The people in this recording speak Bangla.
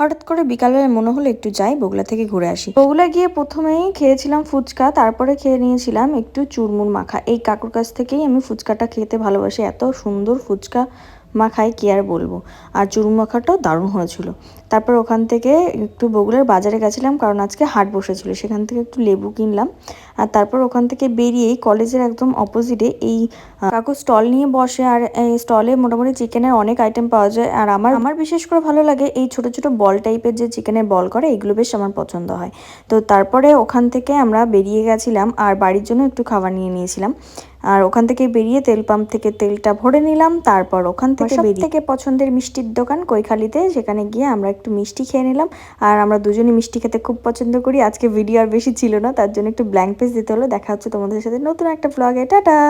হঠাৎ করে বিকালবেলা মনে হলো একটু যাই বগুড়া থেকে ঘুরে আসি। বগুড়া গিয়ে প্রথমেই খেয়েছিলাম ফুচকা, তারপরে খেয়ে নিয়েছিলাম একটু চুরমুর মাখা। এই কাকুর কাছ থেকেই আমি ফুচকাটা খেতে ভালোবাসি, এত সুন্দর ফুচকা মাখায় কি আর বলবো। আর চুরমুর মাখাটাও দারুণ হয়েছিল। তারপর ওখান থেকে একটু বগুড়ার বাজারে গেছিলাম, কারণ আজকে হাট বসেছিল, সেখান থেকে একটু লেবু কিনলাম। আর তারপর ওখান থেকে বেরিয়েই কলেজের একদম অপোজিটে এই কাকু স্টল নিয়ে বসে। আর এই স্টলে মোটামুটি চিকেনের অনেক আইটেম পাওয়া যায়। আর আমার আমার বিশেষ করে ভালো লাগে এই ছোট ছোট বল টাইপের যে চিকেনের বল করে, এগুলো বেশ আমার পছন্দ হয়। তো তারপরে ওখান থেকে আমরা বেরিয়ে গেছিলাম আর বাড়ির জন্য একটু খাবার নিয়ে নিয়েছিলাম। আর ওখান থেকে বেরিয়ে তেল পাম্প থেকে তেলটা ভরে নিলাম। তারপর ওখান থেকে থেকে পছন্দের মিষ্টির দোকান কৈখালিতে, সেখানে গিয়ে আমরা একটু মিষ্টি খেয়ে নিলাম। আর আমরা দুজনই মিষ্টি খেতে খুব পছন্দ করি। আজকে ভিডিও আর বেশি ছিল না, তার জন্য একটু ব্ল্যাঙ্ক পেজ দিতে হলো। দেখা হচ্ছে তোমাদের সাথে নতুন একটা ব্লগে। টাটা।